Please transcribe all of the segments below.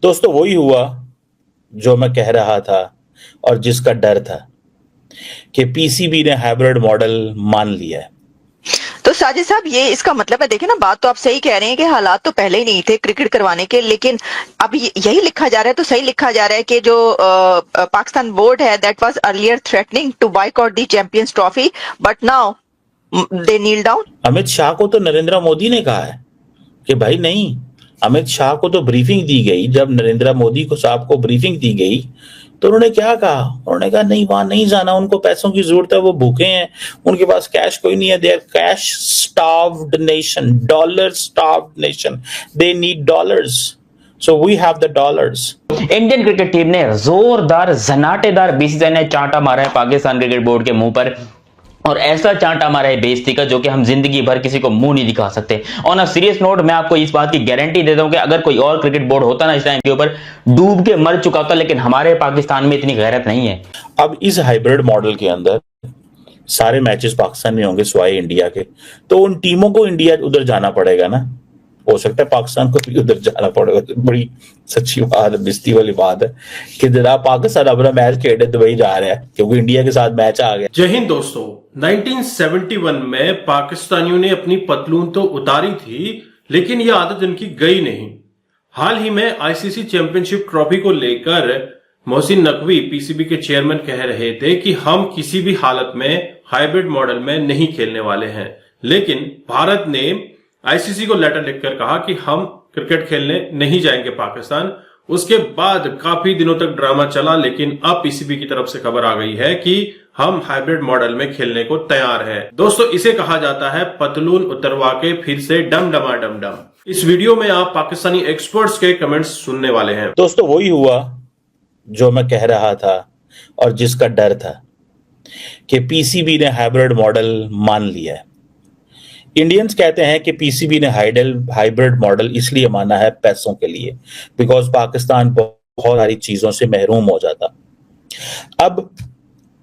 दोस्तों वही हुआ जो मैं कह रहा था और जिसका डर था कि पीसीबी ने हाइब्रिड मॉडल मान लिया है। तो साजिद साहब, ये इसका मतलब है, देखिए ना, बात तो आप सही कह रहे हैं कि हालात तो पहले ही नहीं थे क्रिकेट करवाने के, लेकिन अब यही लिखा जा रहा है, तो सही लिखा जा रहा है कि जो पाकिस्तान बोर्ड है that was earlier threatening to boycott the Champions Trophy, but now they kneel down. Amit Shah को तो नरेंद्र मोदी ने कहा है कि भाई नहीं, अमित शाह को तो ब्रीफिंग दी गई। जब नरेंद्र मोदी को साहब को ब्रीफिंग दी गई तो उन्होंने क्या कहा? उन्होंने कहा नहीं, वहां नहीं जाना, उनको पैसों की जरूरत है, वो भूखे हैं, उनके पास कैश कोई नहीं है, they are cash starved nation, dollar starved nation, they need dollars, so we have the dollars. Indian cricket team ने जोरदार जनाटेदार बीसीसीआई ने चांटा मारा है पाकिस्तान क्रिकेट बोर्ड के मुंह पर, और ऐसा चांटा मारा है बेइज्जती का जो कि हम जिंदगी भर किसी को मुंह नहीं दिखा सकते। ऑन अ सीरियस नोट, मैं आपको इस बात की गारंटी देता हूं कि अगर कोई और क्रिकेट बोर्ड होता ना इस टाइम के ऊपर, डूब के मर चुका होता, लेकिन हमारे पाकिस्तान में इतनी गैरत नहीं है। अब इस हाइब्रिड मॉडल के अंदर सारे मैचेस पाकिस्तान में होंगे सिवाय इंडिया के, तो उन टीमों को इंडिया उधर जाना पड़ेगा ना। हो सकता है पाकिस्तान को भी उधर जाना पड़ेगा। तो बड़ी सच्ची बात है, बिस्ती वाली बात है कि जनाब पाकिस्तान अपना मैच खेलने दुबई जा रहा है क्योंकि इंडिया के साथ मैच आ गया। जय हिंद दोस्तों। 1971 में पाकिस्तानियों ने अपनी पतलून तो उतारी थी, लेकिन यह आदत इनकी गई नहीं। हाल ही में आईसीसी चैंपियनशिप ट्रॉफी को लेकर मोहसिन नकवी पीसीबी के चेयरमैन कह रहे थे कि हम किसी भी हालत में हाइब्रिड मॉडल में नहीं खेलने वाले हैं, लेकिन भारत ने आईसीसी को लेटर लिखकर कहा कि हम क्रिकेट खेलने नहीं जाएंगे पाकिस्तान। उसके बाद काफी दिनों तक ड्रामा चला, लेकिन अब पीसीबी की तरफ से खबर आ गई है कि हम हाइब्रिड मॉडल में खेलने को तैयार है। दोस्तों, इसे कहा जाता है पतलून उतरवा के फिर से डम डमा डम डम। इस वीडियो में आप पाकिस्तानी एक्सपर्ट्स के कमेंट्स सुनने वाले हैं। दोस्तों वही हुआ जो मैं कह रहा था और जिसका डर था कि पीसीबी ने हाइब्रिड मॉडल मान लिया है। इंडियंस कहते हैं कि पीसीबी ने हाइब्रिड मॉडल इसलिए माना है पैसों के लिए, बिकॉज पाकिस्तान बहुत सारी चीजों से महरूम हो जाता। अब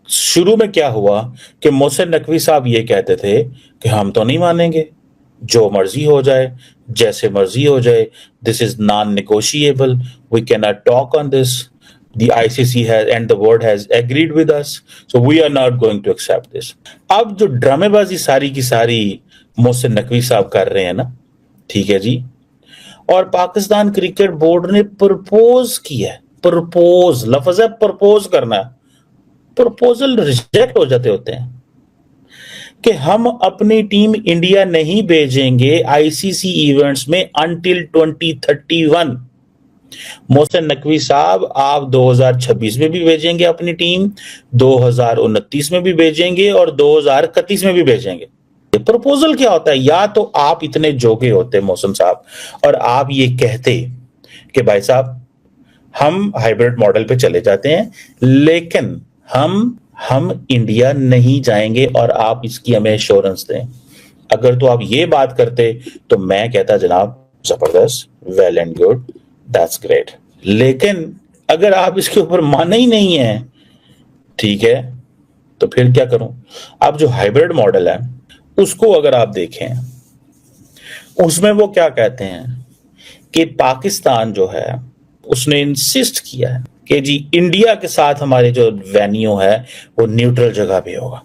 शुरू में क्या हुआ कि मोहसिन नकवी साहब ये कहते थे कि हम तो नहीं मानेंगे, जो मर्जी हो जाए, जैसे मर्जी हो जाए, this is non negotiable, we can not talk on this, the ICC has and the board has agreed with us, so we are not going to accept this। अब जो ड्रामेबाजी सारी की सारी मोहसिन नकवी साहब कर रहे हैं ना, ठीक है जी, और पाकिस्तान क्रिकेट बोर्ड ने प्रपोज किया है, प्रपोज लफ्ज है, प्रपोज करना, प्रपोजल रिजेक्ट हो जाते होते हैं कि हम अपनी टीम इंडिया नहीं भेजेंगे आईसीसी इवेंट्स में अंटिल 2031। मोहसिन नकवी साहब, आप 2026 में भी भेजेंगे अपनी टीम, 2029 में भी भेजेंगे और 2031 में भी भेजेंगे। प्रपोजल क्या होता है? या तो आप इतने जोगे होते मोहसिन साहब और आप ये कहते कि भाई साहब हम हाइब्रिड मॉडल पे चले जाते हैं, लेकिन हम इंडिया नहीं जाएंगे और आप इसकी हमें एश्योरेंस दें। अगर तो आप ये बात करते तो मैं कहता जनाब जबरदस्त, well and good, that's great. लेकिन अगर आप इसके ऊपर माने ही नहीं है, ठीक है, तो फिर क्या करूं? अब जो हाइब्रिड मॉडल है उसको अगर आप देखें, उसमें वो क्या कहते हैं कि पाकिस्तान जो है उसने इंसिस्ट किया है कि जी इंडिया के साथ हमारे जो वेन्यू है वो न्यूट्रल जगह पे होगा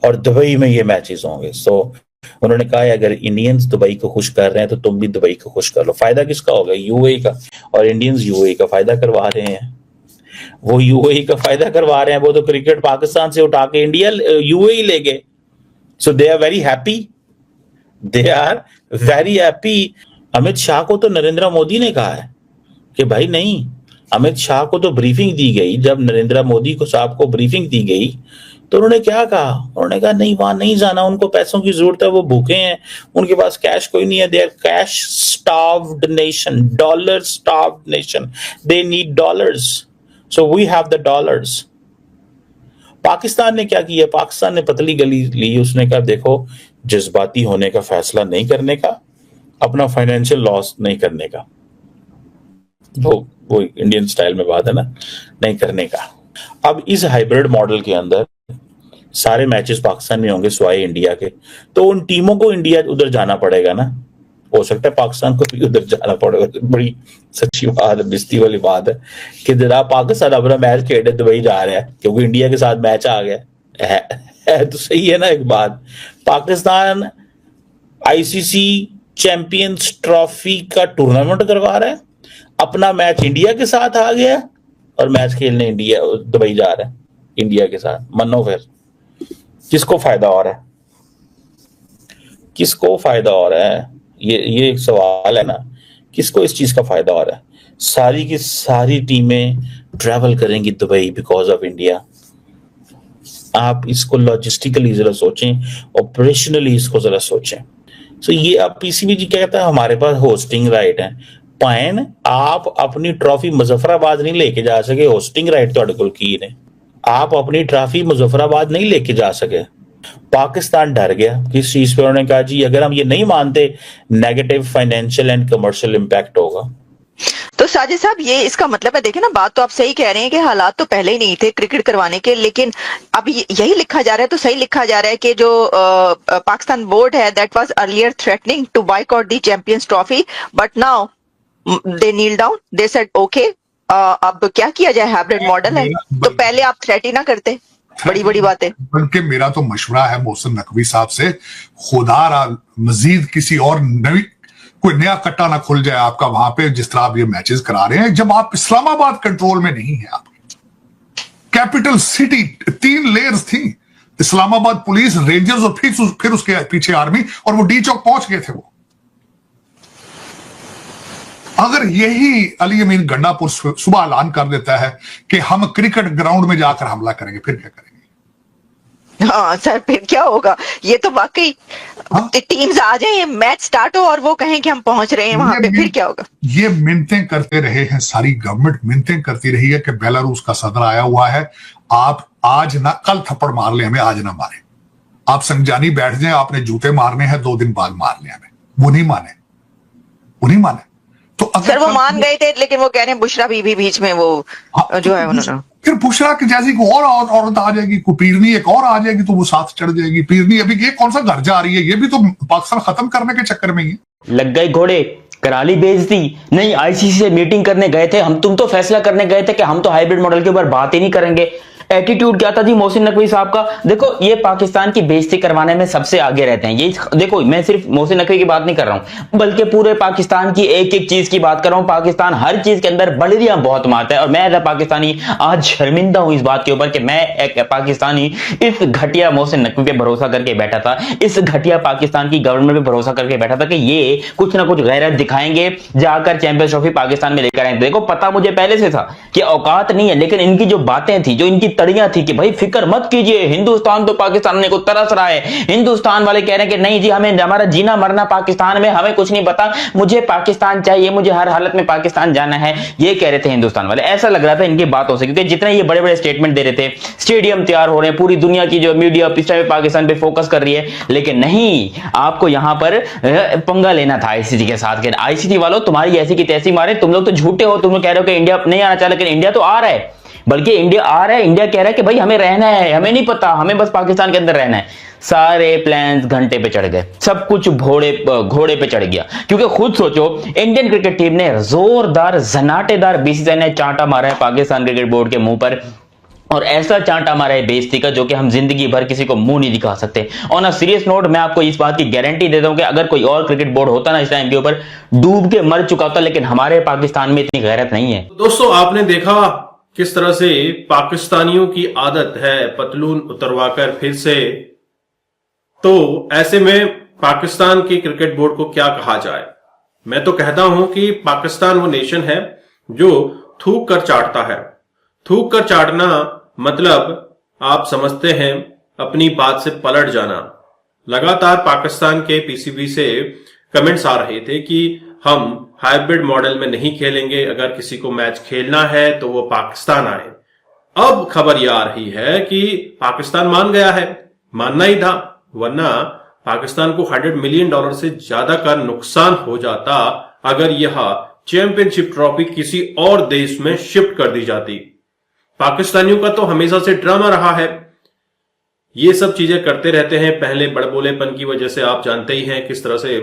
और दुबई में ये मैचेस होंगे। सो उन्होंने कहा है अगर इंडियंस दुबई को खुश कर रहे हैं तो तुम भी दुबई को खुश कर लो। फायदा किसका होगा? यूएई का। और इंडियंस यूएई का फायदा करवा रहे हैं, वो यूएई का फायदा करवा रहे हैं। वो तो क्रिकेट पाकिस्तान से उठा के इंडिया यूएई ले गए। So they are very happy, they are very happy. Amit Shah को तो नरेंद्र मोदी ने कहा है कि भाई नहीं, अमित शाह को तो ब्रीफिंग दी गई। जब नरेंद्र मोदी को साहब को ब्रीफिंग दी गई तो उन्होंने क्या कहा? उन्होंने कहा नहीं, वहां नहीं जाना, उनको पैसों की जरूरत है, वो भूखे हैं, उनके पास कैश कोई नहीं है, they are cash starved nation, dollar starved nation, they need dollars, so we have the dollars. Pakistan ने क्या किया? पाकिस्तान ने पतली गली ली। उसने कहा देखो, जज्बाती होने का फैसला नहीं करने का, अपना फाइनेंशियल लॉस नहीं करने का, वो इंडियन स्टाइल में बात है ना, नहीं करने का। अब इस हाइब्रिड मॉडल के अंदर सारे मैचेस पाकिस्तान में होंगे सिवाय इंडिया के, तो उन टीमों को इंडिया उधर जाना पड़ेगा ना। हो सकता है पाकिस्तान को भी उधर जाना पड़े। बड़ी सच्ची बात, बिस्ती वाली बात है कि जनाब पाकिस्तान अपना मैच खेलने दुबई जा रहा है क्योंकि इंडिया के साथ मैच आ गया है तो सही है ना। एक बात, पाकिस्तान आईसीसी चैंपियंस ट्रॉफी का टूर्नामेंट करवा रहा है, अपना मैच इंडिया के साथ आ गया और मैच खेलने इंडिया दुबई जा रहा है इंडिया के साथ। मनो फिर किसको फायदा हो रहा है, किसको फायदा हो रहा है? ये एक सवाल है ना, किसको इस चीज का फायदा हो रहा है? सारी की सारी टीमें ट्रैवल करेंगी दुबई बिकॉज ऑफ इंडिया। आप इसको लॉजिस्टिकली जरा सोचें, ऑपरेशनली इसको जरा सोचें। सो ये अब पीसीबी जी कहता है हमारे पास होस्टिंग राइट है। पाइन आप अपनी ट्रॉफी मुजफ्फराबाद नहीं लेके जा सके, होस्टिंग राइट ਤੁਹਾਡੇ ਕੋਲ ਕੀ ਨੇ? आप अपनी ट्रॉफी मुजफ्फराबाद नहीं लेके जा सके। पाकिस्तान डर गया किस चीज पे? उन्होंने कहा जी अगर हम ये नहीं मानते negative financial and commercial impact होगा। तो साजिद साहब ये इसका मतलब है, देखे ना, बात तो आप सही कह रहे हैं कि हालात तो पहले ही नहीं थे क्रिकेट करवाने के, लेकिन अब यही लिखा जा रहा है, तो सही लिखा जा रहा है कि जो पाकिस्तान बोर्ड है that was earlier threatening to boycott the Champions Trophy but now they kneel down, they said okay. अब क्या किया जाए, हाइब्रिड मॉडल है तो पहले आप थ्रेट ही ना करते। बड़ी बड़ी बातें। बल्कि मेरा तो मशवरा है मोहसिन नकवी साहब से, खुदा मजीद किसी और नई कोई नया कट्टा ना खुल जाए आपका वहां पे, जिस तरह आप ये मैचेस करा रहे हैं। जब आप इस्लामाबाद कंट्रोल में नहीं है, आपकी कैपिटल सिटी 3 लेयर्स थी, इस्लामाबाद पुलिस, रेंजर्स और फिर उसके पीछे आर्मी, और वो डी चौक पहुंच गए थे वो। अगर यही अली अमीन गंडापुर सुबह ऐलान कर देता है कि हम क्रिकेट ग्राउंड में जाकर हमला करेंगे, फिर क्या करेंगे? हाँ सर, फिर क्या होगा? ये तो वाकई टीम्स आ जाए, मैच स्टार्ट हो और वो कहें कि हम पहुंच रहे हैं वहां पे, फिर क्या होगा? ये मिन्नतें करते रहे हैं, सारी गवर्नमेंट मिन्नतें करती रही है कि बेलारूस का सदर आया हुआ है, आप आज ना कल थप्पड़ मार ले हमें, आज ना मारे। आप संजानी बैठ जाए, आपने जूते मारने हैं 2 दिन बाद मार ले हमें। वो नहीं माने, वो नहीं माने। तो सर वो मान गए थे, लेकिन वो कह रहे हैं बुशरा बीबी बीच में वो जो है उन्होंने, फिर बुशरा की जैसी कोई और औरत आ जाएगी, कोई पीरनी एक और आ जाएगी तो वो साथ चढ़ जाएगी। पीरनी अभी ये कौन सा घर जा रही है? ये भी तो पाकिस्तान खत्म करने के चक्कर में ही है। लग गए घोड़े, करा ली बेइज्जती। नहीं, आईसीसी से मीटिंग करने गए थे हम, तुम तो फैसला करने गए थे कि हम तो हाइब्रिड मॉडल के ऊपर बात ही नहीं करेंगे। एटीट्यूड क्या था जी मोहसिन नकवी साहब का? देखो ये पाकिस्तान की बेइज्जती करवाने में सबसे आगे रहते हैं। ये देखो, मैं सिर्फ मोहसिन नकवी की बात नहीं कर रहा हूं, बल्कि पूरे पाकिस्तान की एक एक चीज की बात कर रहा हूं। पाकिस्तान हर चीज के अंदर बलरियां बहुत मारता है, और मैं एज अ पाकिस्तानी आज शर्मिंदा हूं इस बात के ऊपर कि मैं एक पाकिस्तानी इस घटिया मोहसिन नकवी पे भरोसा करके बैठा था, इस घटिया पाकिस्तान की गवर्नमेंट पे भरोसा करके बैठा था कि ये कुछ ना कुछ गैरत दिखाएंगे, जाकर चैंपियंस ट्रॉफी पाकिस्तान में लेकर आएंगे। देखो पता मुझे पहले से था कि औकात नहीं है, लेकिन इनकी जो बातें थी, जो इनकी तड़ियां थी कि भाई फिक्र मत कीजिए, हिंदुस्तान तो पाकिस्तान को तरस रहा है। हिंदुस्तान वाले कह रहे हैं कि नहीं जी, हमें हमारा जीना मरना पाकिस्तान में, हमें कुछ नहीं पता, मुझे पाकिस्तान चाहिए, मुझे हर हालत में पाकिस्तान जाना है, ये कह रहे थे हिंदुस्तान वाले। ऐसा लग रहा था इनकी बातों से, क्योंकि जितने ये बड़े बड़े स्टेटमेंट दे रहे थे, स्टेडियम तैयार हो रहे हैं, पूरी दुनिया की जो मीडिया इस टाइम पाकिस्तान पे फोकस कर रही है, लेकिन नहीं, आपको यहां पर पंगा लेना था आईसीसी के साथ। आईसीसी वालों तुम्हारी ऐसी की तैसी मारे, तुम लोग तो झूठे हो, तुम लोग कह रहे हो कि इंडिया नहीं आना चाहिए, लेकिन इंडिया तो आ रहा है, बल्कि इंडिया आ रहा है। इंडिया कह रहा है कि भाई हमें रहना है, हमें नहीं पता, हमें बस पाकिस्तान के अंदर रहना है। सारे प्लान्स घंटे पे चढ़ गए, सब कुछ घोड़े पे चढ़ गया। क्योंकि खुद सोचो, इंडियन क्रिकेट टीम ने जोरदार जनाटेदार बीसीसीआई ने चांटा मारा है पाकिस्तान क्रिकेट बोर्ड के मुंह पर, और ऐसा चांटा मारा है बेइज्जती का जो कि हम जिंदगी भर किसी को मुंह नहीं दिखा सकते। ऑन अ सीरियस नोट, मैं आपको इस बात की गारंटी देता हूं कि अगर कोई और क्रिकेट बोर्ड होता ना इस टाइम के ऊपर, डूब के मर चुका होता, लेकिन हमारे पाकिस्तान में इतनी गैरत नहीं है। दोस्तों आपने देखा किस तरह से पाकिस्तानियों की आदत है पतलून उतरवाकर फिर से, तो ऐसे में पाकिस्तान के क्रिकेट बोर्ड को क्या कहा जाए? मैं तो कहता हूं कि पाकिस्तान वो नेशन है जो थूक कर चाटता है। थूक कर चाटना मतलब आप समझते हैं अपनी बात से पलट जाना। लगातार पाकिस्तान के पीसीबी से कमेंट्स आ रहे थे कि हम हाइब्रिड मॉडल में नहीं खेलेंगे, अगर किसी को मैच खेलना है तो वो पाकिस्तान आए। अब खबर यह आ रही है कि पाकिस्तान मान गया है, मानना ही था, वरना पाकिस्तान को $100 मिलियन से ज्यादा का नुकसान हो जाता अगर यह चैंपियनशिप ट्रॉफी किसी और देश में शिफ्ट कर दी जाती। पाकिस्तानियों का तो हमेशा से ड्रामा रहा है, ये सब चीजें करते रहते हैं। पहले बड़बोलेपन की वजह से आप जानते ही हैं किस तरह से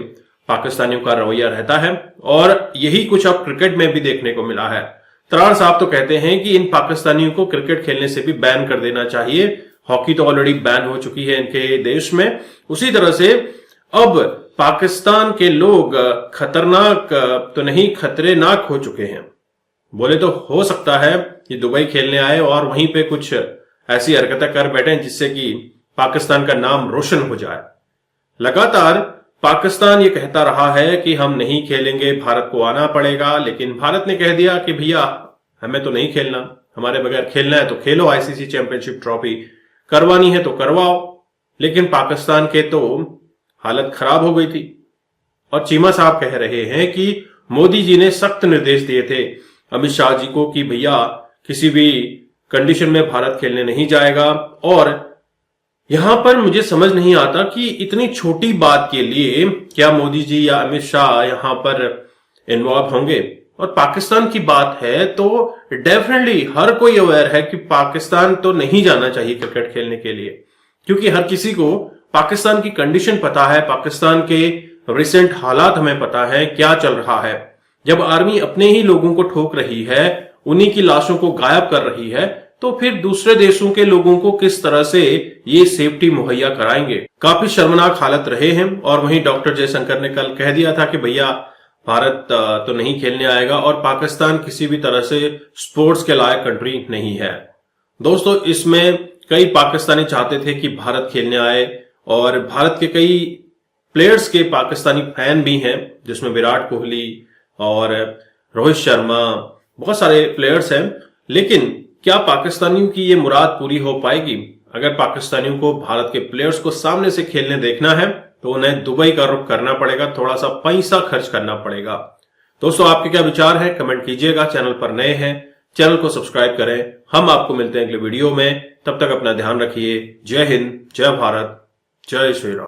पाकिस्तानियों का रवैया रहता है और यही कुछ अब क्रिकेट में भी देखने को मिला है। तरार साहब तो कहते हैं कि इन पाकिस्तानियों को क्रिकेट खेलने से भी बैन कर देना चाहिए। हॉकी तो ऑलरेडी बैन हो चुकी है इनके देश में। उसी तरह से अब पाकिस्तान के लोग खतरनाक तो नहीं, खतरेनाक हो चुके हैं। बोले तो हो सकता है कि दुबई खेलने आए और वहीं पे कुछ ऐसी हरकतें कर बैठे जिससे कि पाकिस्तान का नाम रोशन हो जाए। लगातार पाकिस्तान ये कहता रहा है कि हम नहीं खेलेंगे, भारत को आना पड़ेगा, लेकिन भारत ने कह दिया कि भैया हमें तो नहीं खेलना, हमारे बगैर खेलना है तो खेलो, आईसीसी चैंपियनशिप ट्रॉफी करवानी है तो करवाओ। लेकिन पाकिस्तान के तो हालत खराब हो गई थी और चीमा साहब कह रहे हैं कि मोदी जी ने सख्त निर्देश दिए थे अमित शाह जी को कि भैया किसी भी कंडीशन में भारत खेलने नहीं जाएगा। और यहां पर मुझे समझ नहीं आता कि इतनी छोटी बात के लिए क्या मोदी जी या अमित शाह यहां पर इन्वॉल्व होंगे। और पाकिस्तान की बात है तो डेफिनेटली हर कोई अवेयर है कि पाकिस्तान तो नहीं जाना चाहिए क्रिकेट खेलने के लिए, क्योंकि हर किसी को पाकिस्तान की कंडीशन पता है, पाकिस्तान के रिसेंट हालात हमें पता है क्या चल रहा है। जब आर्मी अपने ही लोगों को ठोक रही है, उन्हीं की लाशों को गायब कर रही है, तो फिर दूसरे देशों के लोगों को किस तरह से ये सेफ्टी मुहैया कराएंगे। काफी शर्मनाक हालत रहे हैं। और वहीं डॉक्टर जयशंकर ने कल कह दिया था कि भैया भारत तो नहीं खेलने आएगा और पाकिस्तान किसी भी तरह से स्पोर्ट्स के लायक कंट्री नहीं है। दोस्तों, इसमें कई पाकिस्तानी चाहते थे कि भारत खेलने आए और भारत के कई प्लेयर्स के पाकिस्तानी फैन भी हैं, जिसमें विराट कोहली और रोहित शर्मा, बहुत सारे प्लेयर्स हैं। लेकिन क्या पाकिस्तानियों की ये मुराद पूरी हो पाएगी? अगर पाकिस्तानियों को भारत के प्लेयर्स को सामने से खेलने देखना है तो उन्हें दुबई का रुख करना पड़ेगा, थोड़ा सा पैसा खर्च करना पड़ेगा। दोस्तों, आपके क्या विचार है कमेंट कीजिएगा। चैनल पर नए हैं चैनल को सब्सक्राइब करें। हम आपको मिलते हैं अगले वीडियो में, तब तक अपना ध्यान रखिए। जय हिंद, जय भारत, जय श्री राम।